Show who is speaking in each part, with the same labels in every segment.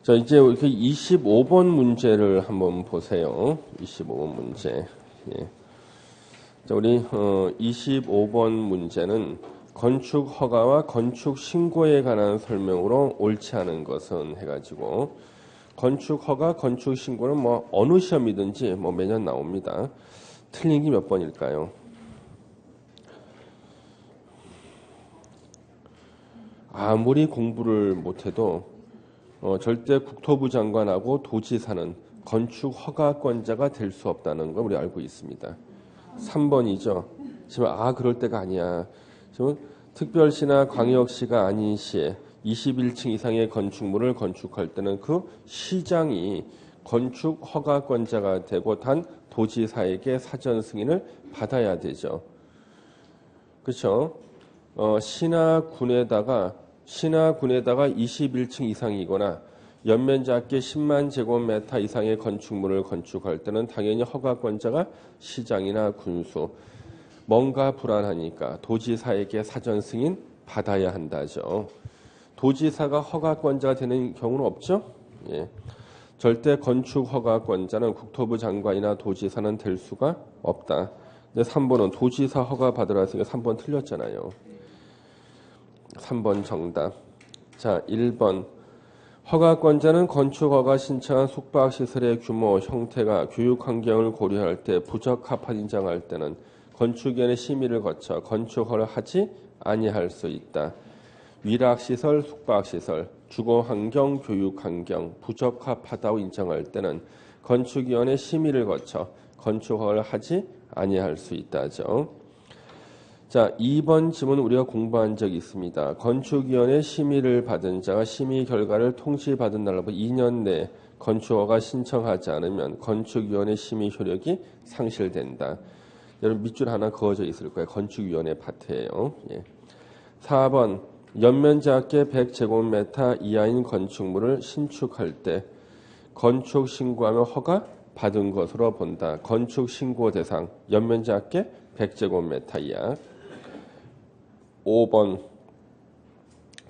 Speaker 1: 자, 이제 이렇게 25번 문제를 한번 보세요. 25번 문제. 예. 자, 우리 25번 문제는 건축 허가와 건축 신고에 관한 설명으로 옳지 않은 것은 해가지고 건축 허가, 건축 신고는 뭐 어느 시험이든지 뭐 매년 나옵니다. 틀린 게 몇 번일까요? 아무리 공부를 못해도 절대 국토부 장관하고 도지사는 건축 허가권자가 될 수 없다는 걸 우리 알고 있습니다. 3번이죠. 지금 그럴 때가 아니야. 지금 특별시나 광역시가 아닌 시에 21층 이상의 건축물을 건축할 때는 그 시장이 건축 허가권자가 되고 단 도지사에게 사전 승인을 받아야 되죠. 그렇죠? 시나 군에다가 21층 이상이거나 연면 작게 10만 제곱미터 이상의 건축물을 건축할 때는 당연히 허가권자가 시장이나 군수. 뭔가 불안하니까 도지사에게 사전 승인 받아야 한다죠. 도지사가 허가권자가 되는 경우는 없죠? 예. 절대 건축 허가권자는 국토부 장관이나 도지사는 될 수가 없다. 3번은 도지사 허가 받으라 했으니까 3번 틀렸잖아요. 3번 정답. 자, 1번. 허가권자는 건축허가 신청한 숙박시설의 규모, 형태가 교육 환경을 고려할 때 부적합한 인정할 때는 건축위원회 심의를 거쳐 건축허가를 하지 아니할 수 있다. 위락시설, 숙박시설, 주거환경, 교육환경, 부적합하다고 인정할 때는 건축위원회 심의를 거쳐 건축허가를 하지 아니할 수 있다죠. 자, 2번 지문 우리가 공부한 적이 있습니다. 건축위원회 심의를 받은 자가 심의 결과를 통지받은 날로부터 2년 내에 건축허가 신청하지 않으면 건축위원회 심의 효력이 상실된다. 여러분 밑줄 하나 그어져 있을 거예요. 건축위원회 파트예요. 예. 4번 연면 작게 100제곱미터 이하인 건축물을 신축할 때 건축 신고하면 허가 받은 것으로 본다. 건축 신고 대상 연면 작게 100제곱미터 이하. 5번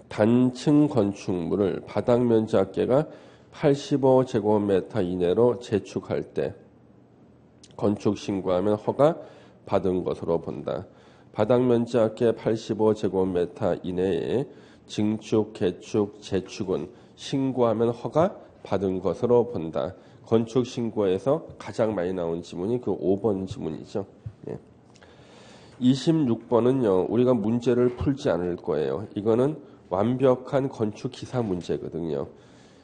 Speaker 1: 단층 건축물을 바닥 면적계가 85제곱미터 이내로 재축할 때 건축 신고하면 허가 받은 것으로 본다. 바닥 면적계 85제곱미터 이내에 증축, 개축, 재축은 신고하면 허가 받은 것으로 본다. 건축 신고에서 가장 많이 나온 지문이 그 5번 지문이죠. 예. 26번은요. 우리가 문제를 풀지 않을 거예요. 이거는 완벽한 건축 기사 문제거든요.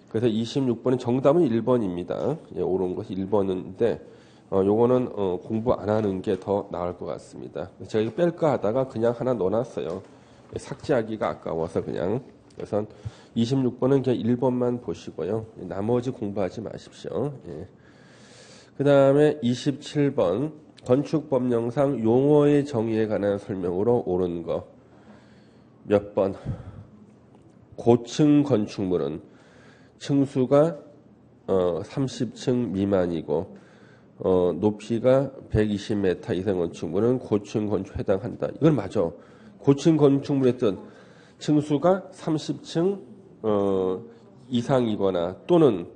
Speaker 1: 그래서 26번은 정답은 1번입니다. 예, 옳은 것이 1번인데 요거는 공부 안 하는 게 더 나을 것 같습니다. 제가 이거 뺄까 하다가 그냥 하나 넣어놨어요. 삭제하기가 아까워서 그냥. 그래서 26번은 그냥 1번만 보시고요. 나머지 공부하지 마십시오. 예. 그 다음에 27번 건축법령상 용어의 정의에 관한 설명으로 옳은 거. 몇 번? 고층 건축물은 층수가 30층 미만이고 높이가 120m 이상 건축물은 고층 건축에 해당한다. 이건 맞아. 고층 건축물의 뜻 층수가 30층 이상이거나 또는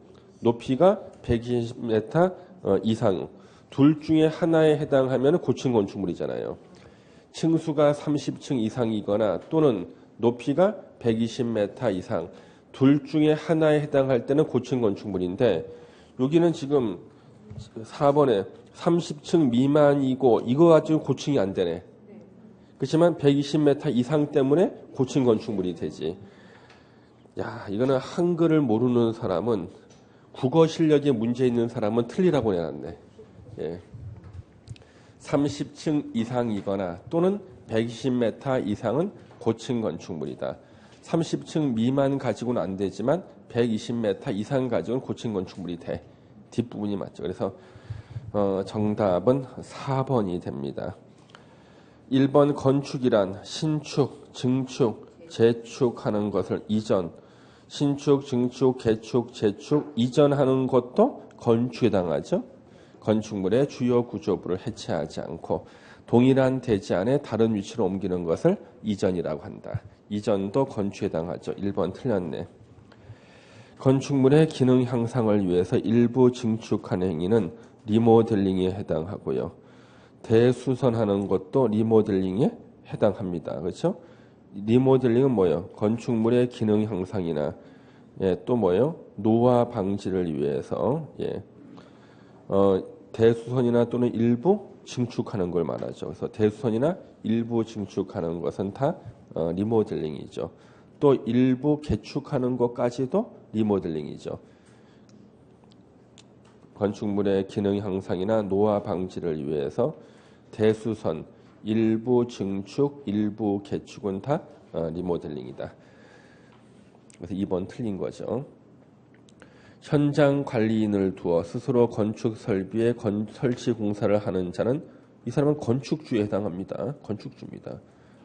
Speaker 1: 높이가 120m 이상 둘 중에 하나에 해당하면 고층 건축물이잖아요. 층수가 30층 이상이거나 또는 높이가 120m 이상 둘 중에 하나에 해당할 때는 고층 건축물인데 여기는 지금 4번에 30층 미만이고 이거 가지고 고층이 안 되네. 그렇지만 120m 이상 때문에 고층 건축물이 되지. 야, 이거는 한글을 모르는 사람은 국어 실력에 문제 있는 사람은 틀리라고 해놨네. 예. 30층 이상이거나 또는 120m 이상은 고층 건축물이다. 30층 미만 가지고는 안 되지만 120m 이상 가지고는 고층 건축물이 돼. 뒷부분이 맞죠. 그래서 정답은 4번이 됩니다. 1번 건축이란 신축, 증축, 재축하는 것을 이전, 신축, 증축, 개축, 재축, 이전하는 것도 건축에 해당하죠. 건축물의 주요 구조부를 해체하지 않고 동일한 대지 안에 다른 위치로 옮기는 것을 이전이라고 한다. 이전도 건축에 해당하죠. 1번 틀렸네. 건축물의 기능 향상을 위해서 일부 증축하는 행위는 리모델링에 해당하고요. 대수선하는 것도 리모델링에 해당합니다. 그렇죠? 리모델링은 뭐예요? 건축물의 기능 향상이나 또 뭐예요? 노화 방지를 위해서 대수선이나 또는 일부 증축하는 걸 말하죠. 그래서 대수선이나 일부 증축하는 것은 다 리모델링이죠. 또 일부 개축하는 것까지도 리모델링이죠. 건축물의 기능 향상이나 노화 방지를 위해서 대수선, 일부 증축, 일부 개축은 다 리모델링이다. 그래서 2번 틀린 거죠. 현장 관리인을 두어 스스로 건축 설비의 설치 공사를 하는 자는 이 사람은 건축주에 해당합니다. 건축주입니다.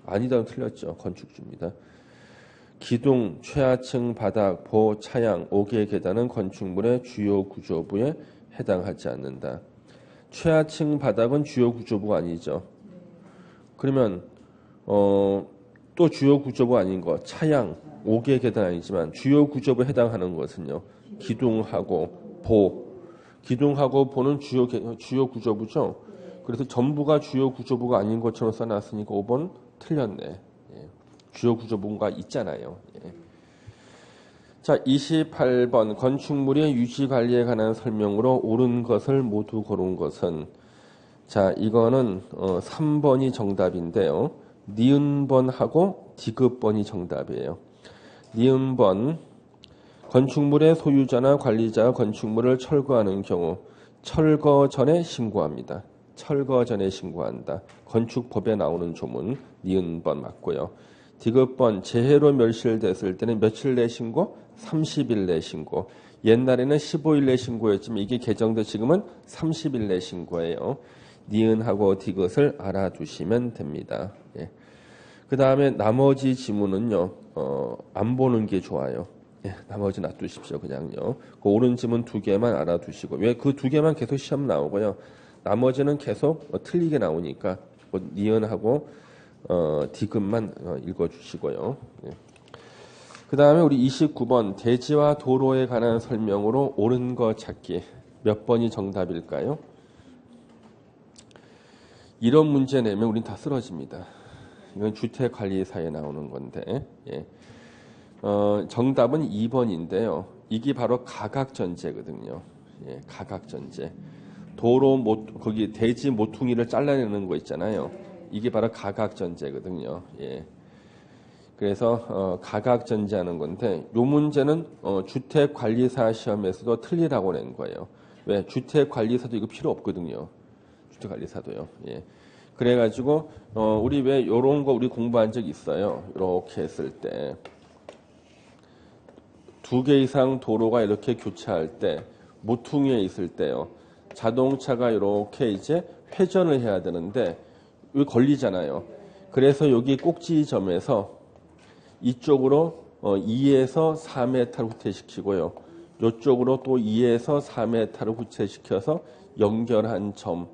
Speaker 1: 아니다는 틀렸죠. 건축주입니다. 기둥, 최하층 바닥, 보, 차양, 5개 계단은 건축물의 주요 구조부에 해당하지 않는다. 최하층 바닥은 주요 구조부가 아니죠. 그러면 또 주요 구조부 아닌 거 차양, 5개 계단 아니지만 주요 구조부에 해당하는 것은요. 기둥하고 보. 기둥하고 보는 주요 구조부죠. 그래서 전부가 주요 구조부가 아닌 것처럼 써놨으니까 5번 틀렸네. 주요 구조부가 있잖아요. 자, 28번 건축물의 유지 관리에 관한 설명으로 옳은 것을 모두 고른 것은 자, 이거는 3번이 정답인데요. 니은번하고 디귿번이 정답이에요. 니은번 건축물의 소유자나 관리자가 건축물을 철거하는 경우 철거 전에 신고합니다. 철거 전에 신고한다. 건축법에 나오는 조문 니은번 맞고요. 디귿번 재해로 멸실됐을 때는 며칠 내 신고? 30일 내 신고. 옛날에는 15일 내 신고였지만 이게 개정돼 지금은 30일 내 신고예요. 니은하고 디귿을 알아두시면 됩니다. 그 다음에 나머지 지문은요. 안 보는 게 좋아요. 나머지 놔두십시오. 그냥요. 그 옳은 지문 2개만 알아두시고 왜 그 2개만 계속 시험 나오고요. 나머지는 계속 틀리게 나오니까 니은하고 디귿만 읽어주시고요. 그 다음에 우리 29번 대지와 도로에 관한 설명으로 옳은 거 찾기 몇 번이 정답일까요? 이런 문제 내면 우린 다 쓰러집니다. 이건 주택관리사에 나오는 건데 정답은 2번인데요. 이게 바로 가각전제거든요. 가각전제. 도로 거기 대지 모퉁이를 잘라내는 거 있잖아요. 이게 바로 가각전제거든요. 그래서 가각전제하는 건데 이 문제는 주택관리사 시험에서도 틀리라고 낸 거예요. 왜? 주택관리사도 이거 필요 없거든요. 주택관리사도요. 그래가지고 우리 왜 이런 거 우리 공부한 적 있어요. 이렇게 했을 때 2개 이상 도로가 이렇게 교차할 때 모퉁이에 있을 때요. 자동차가 이렇게 이제 회전을 해야 되는데 여기 걸리잖아요. 그래서 여기 꼭지점에서 이쪽으로 2에서 4m를 후퇴시키고요. 이쪽으로 또 2에서 4m를 후퇴시켜서 연결한 점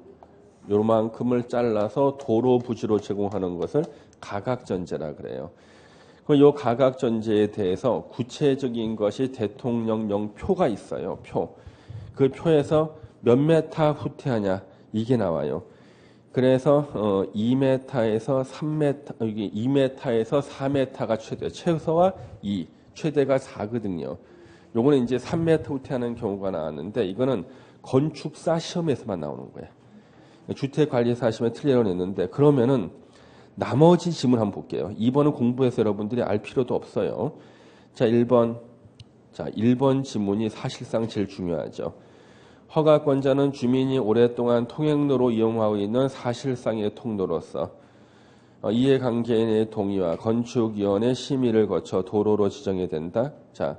Speaker 1: 요만큼을 잘라서 도로 부지로 제공하는 것을 가각전제라 그래요. 이 가각전제에 대해서 구체적인 것이 대통령령 표가 있어요. 표. 그 표에서 몇 메타 후퇴하냐 이게 나와요. 그래서 2m에서 3m, 여기 2m에서 4m가 최대, 최소와 2, 최대가 4거든요. 요거는 이제 3m 후퇴하는 경우가 나왔는데 이거는 건축사 시험에서만 나오는 거예요. 주택관리사 시험에 틀리라고 했는데 그러면은 나머지 지문 한번 볼게요. 2번은 공부해서 여러분들이 알 필요도 없어요. 자, 1번. 자, 1번 지문이 사실상 제일 중요하죠. 허가권자는 주민이 오랫동안 통행로로 이용하고 있는 사실상의 통로로서 이해관계인의 동의와 건축위원회 심의를 거쳐 도로로 지정이 된다. 자,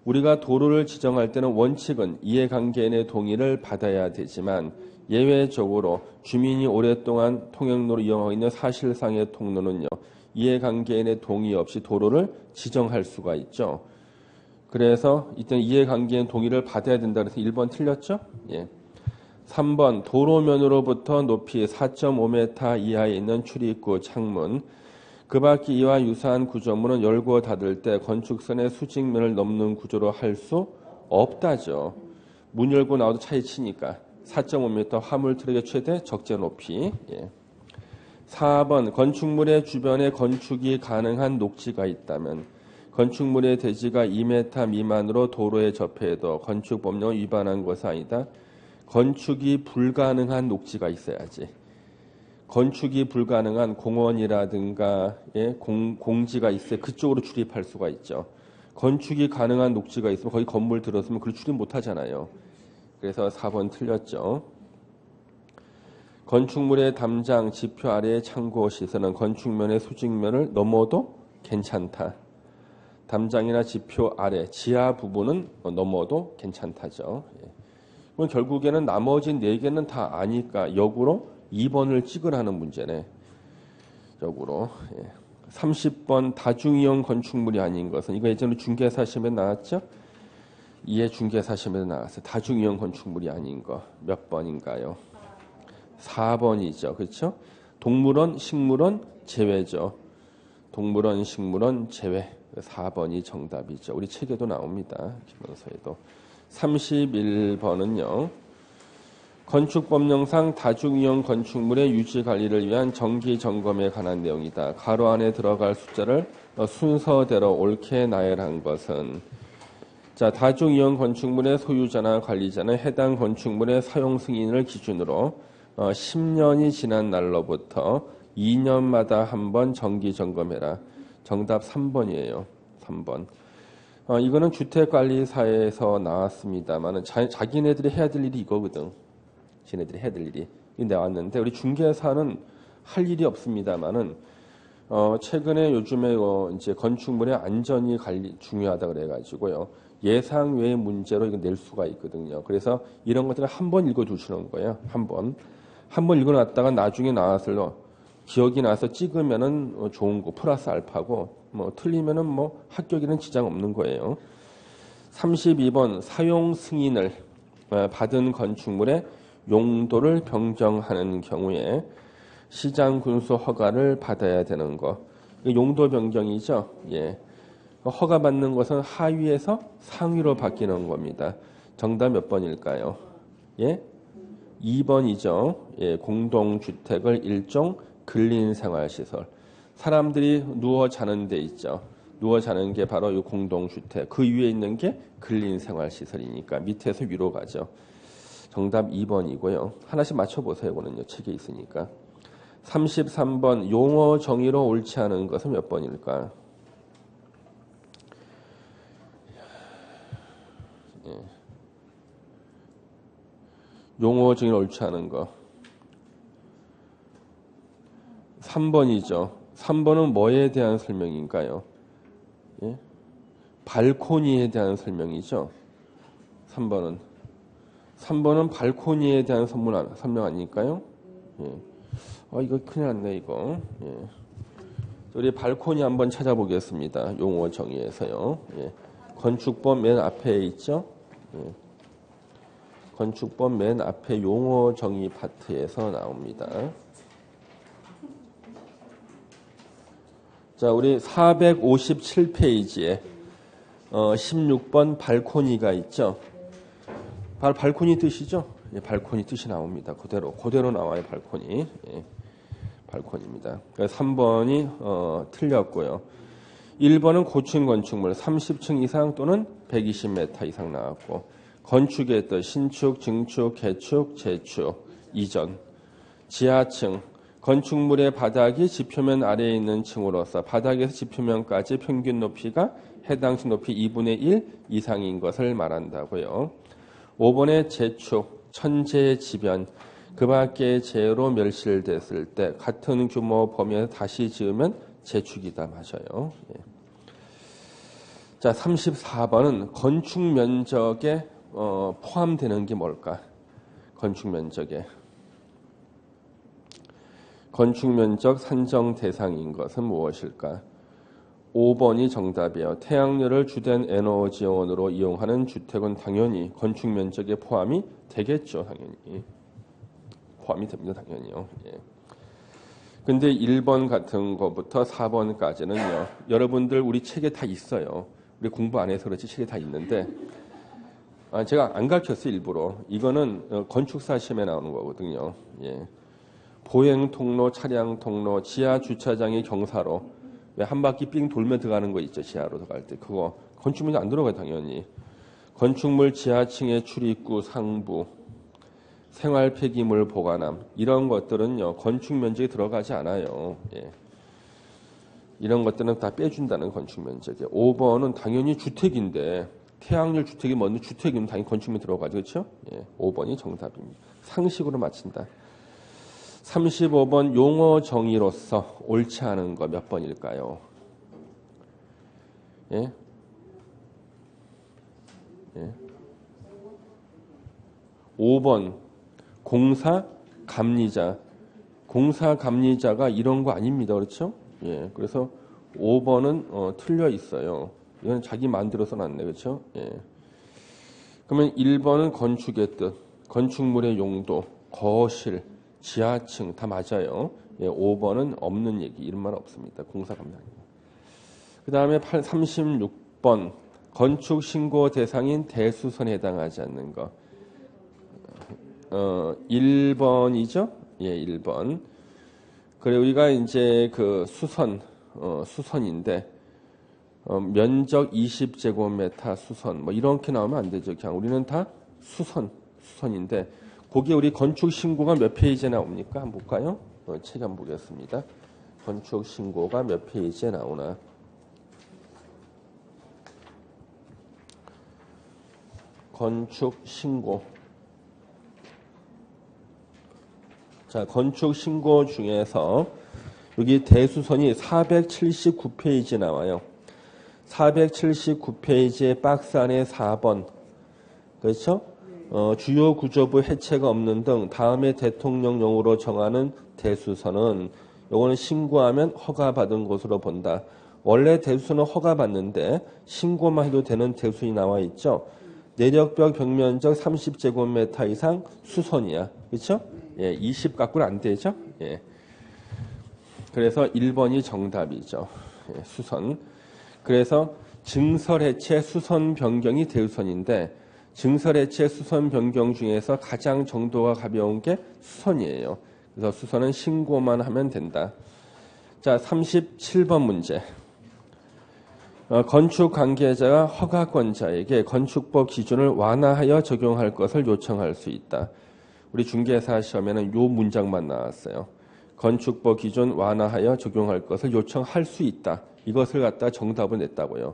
Speaker 1: 우리가 도로를 지정할 때는 원칙은 이해관계인의 동의를 받아야 되지만 예외적으로 주민이 오랫동안 통행로로 이용하고 있는 사실상의 통로는요. 이해관계인의 동의 없이 도로를 지정할 수가 있죠. 그래서 이때 이해관계인 동의를 받아야 된다 그래서 1번 틀렸죠? 3번 도로면으로부터 높이 4.5m 이하에 있는 출입구 창문 그 밖에 이와 유사한 구조물은 열고 닫을 때 건축선의 수직면을 넘는 구조로 할 수 없다죠. 문 열고 나와도 차에 치니까 4.5m 화물 트럭의 최대 적재 높이. 4번 건축물의 주변에 건축이 가능한 녹지가 있다면 건축물의 대지가 2m 미만으로 도로에 접해도 건축법령을 위반한 것은 아니다. 건축이 불가능한 녹지가 있어야지. 건축이 불가능한 공원이라든가 공지가 있어야 그쪽으로 출입할 수가 있죠. 건축이 가능한 녹지가 있으면 거기 건물 들었으면 그걸 출입 못하잖아요. 그래서 4번 틀렸죠. 건축물의 담장, 지표 아래의 창고 시설은 건축면의 수직면을 넘어도 괜찮다. 담장이나 지표 아래, 지하 부분은 넘어도 괜찮다죠. 그럼 결국에는 나머지 4개는 다 아니까 역으로 2번을 찍으라는 문제네. 역으로. 30번 다중이용 건축물이 아닌 것은 이거 예전에 중개사 시험에 나왔죠? 이해 중개사 시험에 나왔어요. 다중이용 건축물이 아닌 거 몇 번인가요? 4번이죠. 그렇죠? 동물원, 식물원 제외죠. 동물원, 식물원 제외. 4번이 정답이죠. 우리 책에도 나옵니다. 기본서에도. 31번은요. 건축법령상 다중이용 건축물의 유지 관리를 위한 정기 점검에 관한 내용이다. 가로 안에 들어갈 숫자를 순서대로 옳게 나열한 것은 자, 다중이용 건축물의 소유자나 관리자는 해당 건축물의 사용 승인을 기준으로 10년이 지난 날로부터 2년마다 한 번 정기 점검해라. 정답 3번이에요. 3번. 이거는 주택관리사에서 나왔습니다만 자기네들이 해야 될 일이 이거거든. 지네들이 해야 될 일이 나왔는데 우리 중개사는 할 일이 없습니다만은 최근에 요즘에 이제 건축물의 안전이 중요하다 그래가지고요 예상 외의 문제로 이거 낼 수가 있거든요. 그래서 이런 것들을 한번 읽어두시는 거예요. 한번 읽어놨다가 나중에 나왔을 기억이 나서 찍으면은 좋은 거 플러스 알파고 뭐 틀리면은 뭐 합격에는 지장 없는 거예요. 32번 사용 승인을 받은 건축물의 용도를 변경하는 경우에 시장 군수 허가를 받아야 되는 거. 용도 변경이죠. 예. 허가 받는 것은 하위에서 상위로 바뀌는 겁니다. 정답 몇 번일까요? 예? 2번이죠. 예, 공동주택을 일종 근린생활시설. 사람들이 누워 자는 데 있죠. 누워 자는 게 바로 이 공동주택. 그 위에 있는 게 근린생활시설이니까 밑에서 위로 가죠. 정답 2번이고요. 하나씩 맞춰보세요. 이거는요. 책에 있으니까. 33번 용어 정의로 옳지 않은 것은 몇 번일까? 예. 용어 정의로 옳지 않은 거. 3번이죠. 3번은 뭐에 대한 설명인가요? 예? 발코니에 대한 설명이죠. 3번은 발코니에 대한 설명 아닐까요? 예. 이거 큰일 났네, 이거. 예. 우리 발코니 한번 찾아보겠습니다. 용어 정의에서요. 예. 건축법 맨 앞에 있죠? 예. 건축법 맨 앞에 용어 정의 파트에서 나옵니다. 자, 우리 457페이지에 16번 발코니가 있죠? 발코니 뜻이죠? 예, 발코니 뜻이 나옵니다. 그대로 나와요, 발코니. 예, 발코니입니다. 3번이 틀렸고요. 1번은 고층 건축물 30층 이상 또는 120m 이상 나왔고 건축의 뜻 신축, 증축, 개축, 재축, 이전. 지하층 건축물의 바닥이 지표면 아래에 있는 층으로서 바닥에서 지표면까지 평균 높이가 해당 층 높이 2분의 1 이상인 것을 말한다고요. 5번의 재축, 천재의 지변, 그 밖의 재로 멸실됐을 때 같은 규모 범위에서 다시 지으면 재축이다. 맞아요. 예. 자, 34번은 건축 면적에 포함되는 게 뭘까? 건축 면적에. 건축 면적 산정 대상인 것은 무엇일까? 5번이 정답이에요. 태양열을 주된 에너지원으로 이용하는 주택은 당연히 건축 면적에 포함이 되겠죠. 당연히. 포함이 됩니다. 당연히요. 예. 근데 1번 같은 거부터 4번까지는요. 여러분들 우리 책에 다 있어요. 우리 공부 안 해서 그렇지 책에 다 있는데 제가 안 가르쳤어요 일부러. 이거는 건축사 시험에 나오는 거거든요. 예. 보행 통로, 차량 통로, 지하 주차장의 경사로 왜 한 바퀴 삥 돌면 들어가는 거 있죠. 지하로 들어갈 때 그거 건축물이 안 들어가요 당연히. 건축물 지하층의 출입구, 상부, 생활 폐기물 보관함 이런 것들은요 건축 면적에 들어가지 않아요. 예. 이런 것들은 다 빼준다는 건축 면적에. 5번은 당연히 주택인데 태양열 주택이 먼저 주택이면 당연히 건축면 들어가죠, 그렇죠? 예. 5번이 정답입니다. 상식으로 맞춘다. 35번 용어 정의로서 옳지 않은 거 몇 번일까요? 예? 예. 5번 공사 감리자. 공사 감리자가 이런 거 아닙니다. 그렇죠? 예. 그래서 5번은 틀려 있어요. 이건 자기 만들어서 놨네. 그렇죠? 예. 그러면 1번은 건축의 뜻, 건축물의 용도, 거실, 지하층 다 맞아요. 예, 5번은 없는 얘기. 이런 말 없습니다. 공사 감리. 그다음에 36번 건축 신고 대상인 대수선에 해당하지 않는 거. 1번이죠? 예, 1번. 그래 우리가 이제 그 수선인데 면적 20제곱미터 수선 뭐 이렇게 나오면 안 되죠. 그냥 우리는 다 수선인데 거기에 우리 건축 신고가 몇 페이지에 나옵니까? 한번 볼까요? 책 한번 보겠습니다. 건축 신고가 몇 페이지에 나오나? 건축 신고. 자, 건축 신고 중에서 여기 대수선이 479페이지 나와요. 479페이지의 박스 안에 4번. 그렇죠? 주요 구조부 해체가 없는 등 다음에 대통령령으로 정하는 대수선은 요거는 신고하면 허가받은 것으로 본다. 원래 대수선은 허가받는데 신고만 해도 되는 대수선이 나와 있죠. 내력벽 벽면적 30제곱미터 이상 수선이야. 그렇죠? 예, 20 갖고는 안 되죠? 예. 그래서 1번이 정답이죠. 예, 수선. 그래서 증설해체 수선 변경이 대수선인데 증설해체 수선 변경 중에서 가장 정도가 가벼운 게 수선이에요. 그래서 수선은 신고만 하면 된다. 자, 37번 문제. 건축 관계자가 허가권자에게 건축법 기준을 완화하여 적용할 것을 요청할 수 있다. 우리 중개사 시험에는 요 문장만 나왔어요. 건축법 기준 완화하여 적용할 것을 요청할 수 있다. 이것을 갖다 정답을 냈다고요.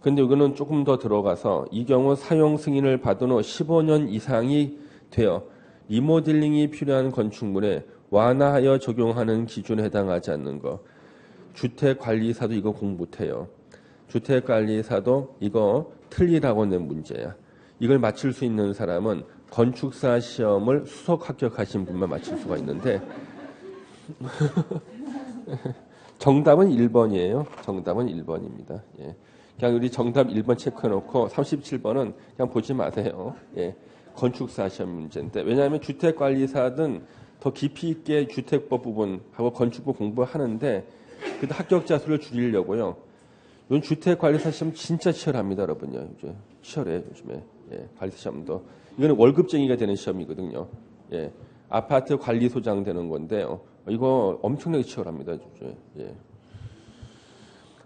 Speaker 1: 근데 이거는 조금 더 들어가서 이 경우 사용 승인을 받은 후 15년 이상이 되어 리모델링이 필요한 건축물에 완화하여 적용하는 기준에 해당하지 않는 거. 주택관리사도 이거 공부 못해요. 주택관리사도 이거 틀리라고 낸 문제야. 이걸 맞출 수 있는 사람은 건축사 시험을 수석 합격하신 분만 맞출 수가 있는데 정답은 1번이에요. 정답은 1번입니다. 예. 그냥 우리 정답 1번 체크해놓고 37번은 그냥 보지 마세요. 예. 건축사 시험 문제인데 왜냐하면 주택관리사든 더 깊이 있게 주택법 부분하고 건축법 공부하는데 그래도 합격자 수를 줄이려고요. 이건 주택관리사 시험 진짜 치열합니다, 여러분요. 이제 치열해요, 요즘에. 예, 관리사 시험도. 이거는 월급쟁이가 되는 시험이거든요. 예, 아파트 관리소장 되는 건데요. 이거 엄청나게 치열합니다, 요즘에. 예.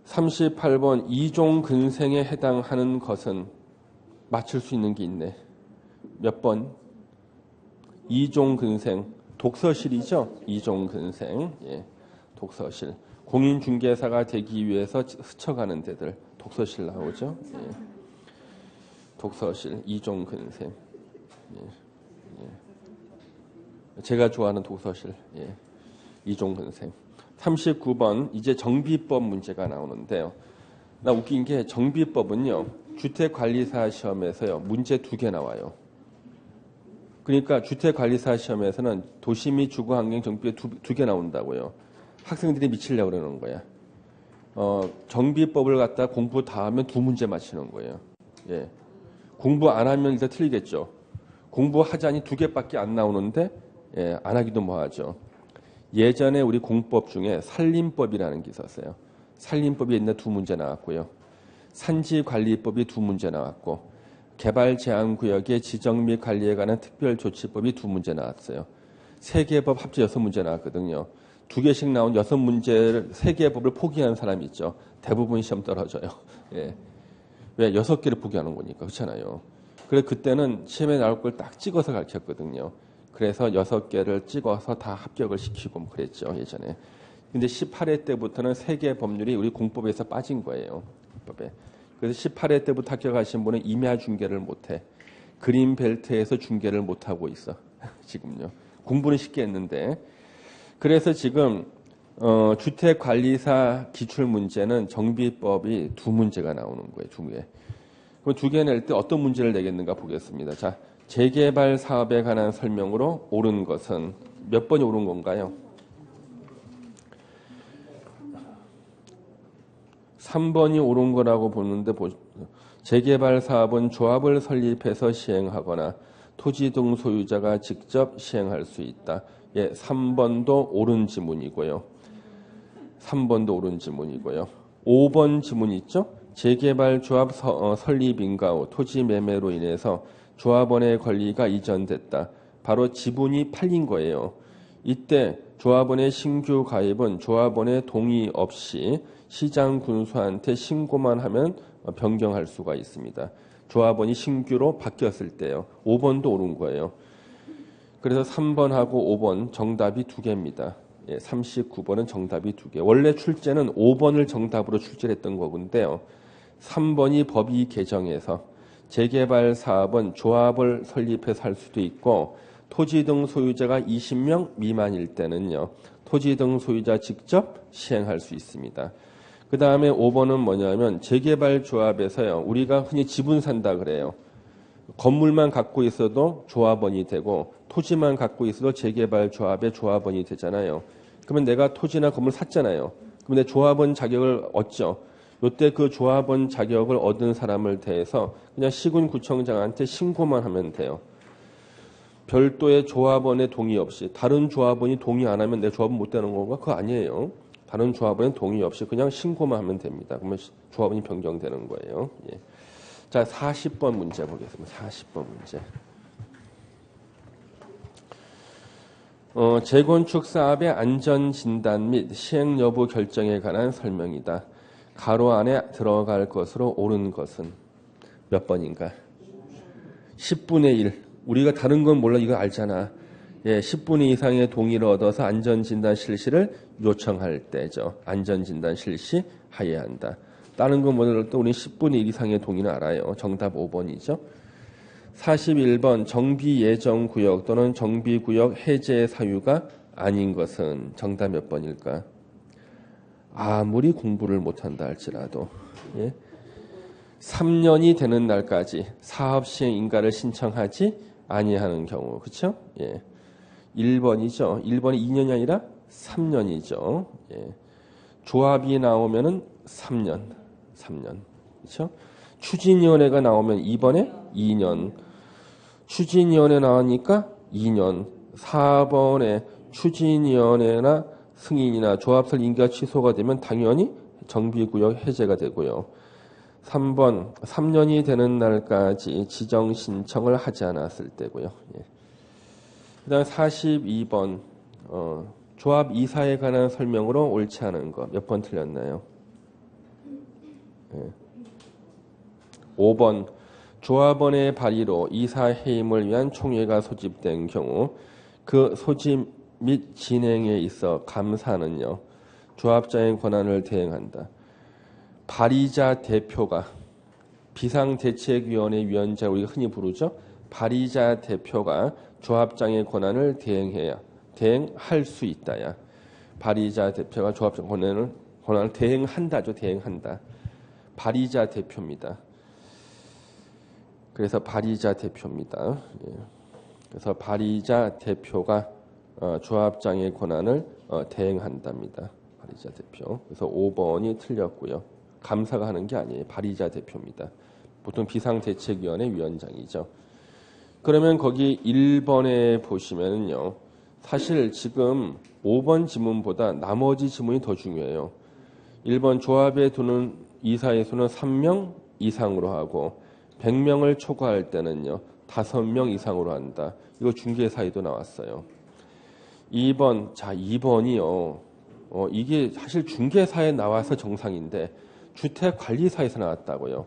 Speaker 1: 38번 이종 근생에 해당하는 것은 맞출 수 있는 게 있네. 몇 번? 이종 근생. 독서실이죠? 이종 근생. 예, 독서실. 공인중개사가 되기 위해서 스쳐가는 데들 독서실 나오죠. 예. 독서실 이종 근생. 예. 예. 제가 좋아하는 독서실. 예. 이종 근생. 39번 이제 정비법 문제가 나오는데요. 나 웃긴 게 정비법은요. 주택관리사 시험에서요. 문제 2개 나와요. 그러니까 주택관리사 시험에서는 도시 및 주거환경 정비에 두 개 나온다고요. 학생들이 미치려고 그러는 거야. 정비법을 갖다 공부 다 하면 2문제 맞히는 거예요. 예. 공부 안 하면 일단 틀리겠죠. 공부하자니 2개밖에 안 나오는데 예, 안 하기도 뭐하죠. 예전에 우리 공법 중에 산림법이라는 게 있었어요. 산림법이 옛날에 두 문제 나왔고요. 산지관리법이 두 문제 나왔고 개발제한구역의 지정 및 관리에 관한 특별조치법이 두 문제 나왔어요. 세 개의 법 합쳐 6문제 나왔거든요. 두 개씩 나온 6문제를 세 개의 법을 포기한 사람이 있죠. 대부분 시험 떨어져요. 예. 왜 6개를 포기하는 거니까 그렇잖아요. 그래 그때는 시험에 나올 걸 딱 찍어서 가르쳤거든요. 그래서 6개를 찍어서 다 합격을 시키고 그랬죠 예전에. 근데 18회 때부터는 세 개의 법률이 우리 공법에서 빠진 거예요. 공법에. 그래서 18회 때부터 합격하신 분은 임야 중개를 못해. 그린벨트에서 중개를 못하고 있어. 지금요. 공부는 쉽게 했는데. 그래서 지금 주택관리사 기출문제는 정비법이 두 문제가 나오는 거예요. 두 개. 그럼 두 개 낼 때 어떤 문제를 내겠는가 보겠습니다. 자, 재개발 사업에 관한 설명으로 옳은 것은 몇 번이 옳은 건가요? 3번이 옳은 거라고 보는데 재개발 사업은 조합을 설립해서 시행하거나 토지 등 소유자가 직접 시행할 수 있다. 예, 3번도 옳은 지문이고요. 3번도 옳은 지문이고요. 5번 지문 있죠? 재개발 조합 설립 인가 후 토지 매매로 인해서 조합원의 권리가 이전됐다. 바로 지분이 팔린 거예요. 이때 조합원의 신규 가입은 조합원의 동의 없이 시장 군수한테 신고만 하면 변경할 수가 있습니다. 조합원이 신규로 바뀌었을 때요. 5번도 옳은 거예요. 그래서 3번하고 5번 정답이 두 개입니다. 예, 39번은 정답이 두 개. 원래 출제는 5번을 정답으로 출제를 했던 거군데요. 3번이 법이 개정해서 재개발 사업은 조합을 설립해서 할 수도 있고 토지 등 소유자가 20명 미만일 때는요. 토지 등 소유자 직접 시행할 수 있습니다. 그 다음에 5번은 뭐냐면 재개발 조합에서요. 우리가 흔히 지분 산다 그래요. 건물만 갖고 있어도 조합원이 되고 토지만 갖고 있어도 재개발 조합의 조합원이 되잖아요. 그러면 내가 토지나 건물 샀잖아요. 그럼 내 조합원 자격을 얻죠. 이때 그 조합원 자격을 얻은 사람을 대해서 그냥 시군구청장한테 신고만 하면 돼요. 별도의 조합원의 동의 없이 다른 조합원이 동의 안 하면 내 조합은 못 되는 건가? 그거 아니에요. 다른 조합원의 동의 없이 그냥 신고만 하면 됩니다. 그러면 조합원이 변경되는 거예요. 예. 자, 40번 문제 보겠습니다. 40번 문제. 재건축 사업의 안전진단 및 시행 여부 결정에 관한 설명이다. 가로 안에 들어갈 것으로 옳은 것은 몇 번인가? 10분의 1. 우리가 다른 건 몰라 이거 알잖아. 예, 10분의 이상의 동의를 얻어서 안전진단 실시를 요청할 때죠. 안전진단 실시 하여야 한다. 다른 건 몰라도 우리 10분의 1 이상의 동의는 알아요. 정답 5번이죠. 41번 정비예정구역 또는 정비구역 해제 사유가 아닌 것은 정답 몇 번일까? 아무리 공부를 못한다 할지라도 예? 3년이 되는 날까지 사업시행 인가를 신청하지 아니하는 경우 그렇죠? 예. 1번이죠. 1번이 2년이 아니라 3년이죠. 예. 조합이 나오면은 3년 그렇죠? 추진위원회가 나오면 2번에 2년 추진위원회 나오니까 2년 4번에 추진위원회나 승인이나 조합설 인가 취소가 되면 당연히 정비구역 해제가 되고요. 3번 3년이 되는 날까지 지정 신청을 하지 않았을 때고요. 예. 그 다음 42번 조합 이사에 관한 설명으로 옳지 않은 거 몇 번 틀렸나요? 예. 5번 조합원의 발의로 이사 해임을 위한 총회가 소집된 경우 그 소집 및 진행에 있어 감사는요. 조합장의 권한을 대행한다. 발의자 대표가 비상대책위원회 위원장 우리가 흔히 부르죠. 발의자 대표가 조합장의 권한을 대행할 수 있다야. 발의자 대표가 조합장 권한을 대행한다죠. 대행한다. 발의자 대표입니다. 그래서 발의자 대표입니다. 예. 그래서 발의자 대표가 조합장의 권한을 대행한답니다. 발의자 대표. 그래서 5번이 틀렸고요. 감사가 하는 게 아니에요. 발의자 대표입니다. 보통 비상대책위원회 위원장이죠. 그러면 거기 1번에 보시면은요. 사실 지금 5번 지문보다 나머지 지문이 더 중요해요. 1번 조합에 두는 이사의 수는 3명 이상으로 하고 100명을 초과할 때는요. 5명 이상으로 한다. 이거 중개사에도 나왔어요. 2번, 자 2번이요. 이게 사실 중개사에 나와서 정상인데 주택관리사에서 나왔다고요.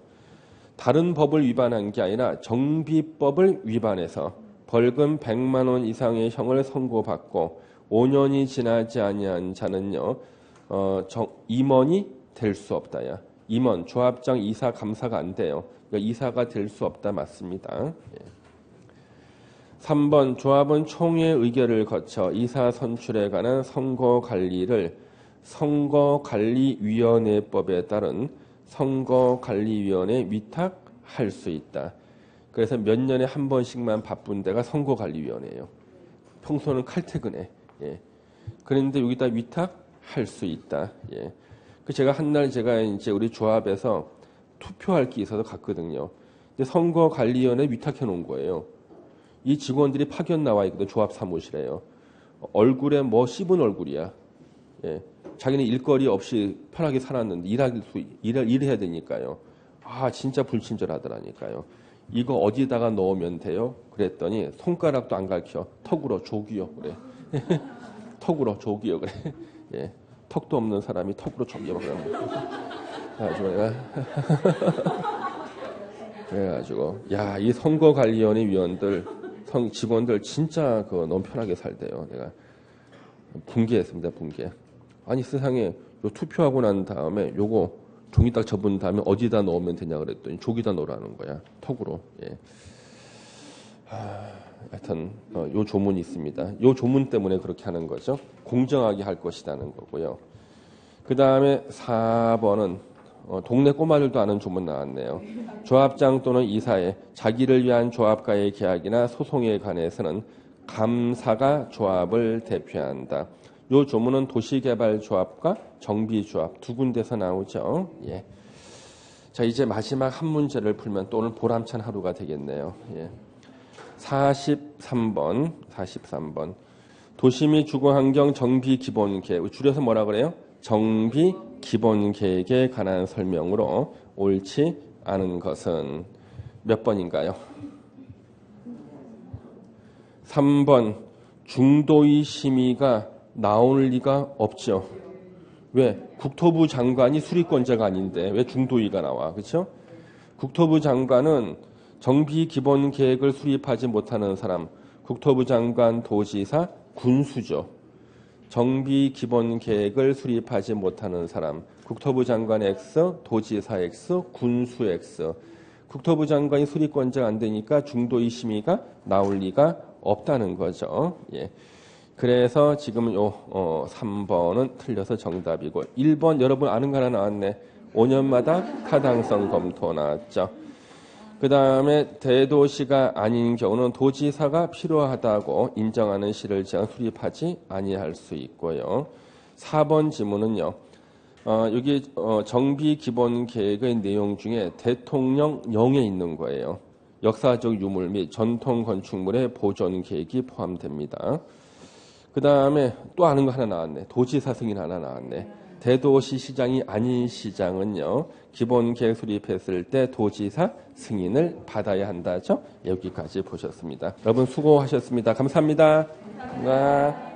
Speaker 1: 다른 법을 위반한 게 아니라 정비법을 위반해서 벌금 100만 원 이상의 형을 선고받고 5년이 지나지 아니한 자는요. 임원이 될 수 없다야. 임원, 조합장, 이사, 감사가 안 돼요. 그러니까 이사가 될 수 없다 맞습니다. 3번 조합은 총회 의결을 거쳐 이사 선출에 관한 선거관리를 선거관리위원회법에 따른 선거관리위원회에 위탁할 수 있다. 그래서 몇 년에 한 번씩만 바쁜 데가 선거관리위원회예요. 평소는 칼퇴근해. 예. 그런데 여기다 위탁할 수 있다. 예. 제가 한날 이제 우리 조합에서 투표할 게 있어서 갔거든요. 근데 선거관리위원회 위탁해 놓은 거예요. 이 직원들이 파견 나와 있거든. 조합 사무실에요. 얼굴에 뭐 씹은 얼굴이야. 예. 자기는 일거리 없이 편하게 살았는데 일해야 되니까요. 아 진짜 불친절하더라니까요. 이거 어디다가 넣으면 돼요? 그랬더니 손가락도 안 가르쳐. 턱으로 조기요 그래. 턱으로 조기요 그래. 예. 턱도 없는 사람이 턱으로 조기요 그래. 그래가지고 야 이 선거관리위원회 위원들 직원들 진짜 너무 편하게 살대요. 내가 붕괴했습니다. 붕괴. 아니 세상에 요 투표하고 난 다음에 요거 종이 딱 접은 다음에 어디다 넣으면 되냐 그랬더니 저기다 넣으라는 거야. 턱으로. 예. 하여튼 요 조문이 있습니다. 요 조문 때문에 그렇게 하는 거죠. 공정하게 할 것이라는 거고요. 그 다음에 4번은 동네 꼬마들도 아는 조문 나왔네요. 조합장 또는 이사에 자기를 위한 조합과의 계약이나 소송에 관해서는 감사가 조합을 대표한다. 이 조문은 도시개발조합과 정비조합 두 군데서 나오죠. 예. 자 이제 마지막 한 문제를 풀면 또 오늘 보람찬 하루가 되겠네요. 예. 43번 도시 및 주거환경 정비기본계획 줄여서 뭐라 그래요? 정비기본계획에 관한 설명으로 옳지 않은 것은 몇 번인가요? 3번 중도의 심의가 나올 리가 없죠. 왜? 국토부 장관이 수리권자가 아닌데 왜 중도위가 나와? 그렇죠? 국토부 장관은 정비기본계획을 수립하지 못하는 사람, 국토부 장관, 도지사, 군수죠. 정비기본계획을 수립하지 못하는 사람, 국토부 장관 X, 도지사 X, 군수 X. 국토부 장관이 수립권자가 안 되니까 중도의 심의가 나올 리가 없다는 거죠. 예. 그래서 지금 요 3번은 틀려서 정답이고 1번 여러분 아는 거 하나 나왔네. 5년마다 타당성 검토 나왔죠. 그 다음에 대도시가 아닌 경우는 도지사가 필요하다고 인정하는 시를 제한 수립하지 아니할 수 있고요. 4번 지문은요. 여기 정비기본계획의 내용 중에 대통령령에 있는 거예요. 역사적 유물 및 전통 건축물의 보존 계획이 포함됩니다. 그 다음에 또 아는 거 하나 나왔네. 도지사 승인 하나 나왔네. 대도시 시장이 아닌 시장은요. 기본계획 수립했을 때 도지사 승인을 받아야 한다죠. 여기까지 보셨습니다. 여러분 수고하셨습니다. 감사합니다. 감사합니다.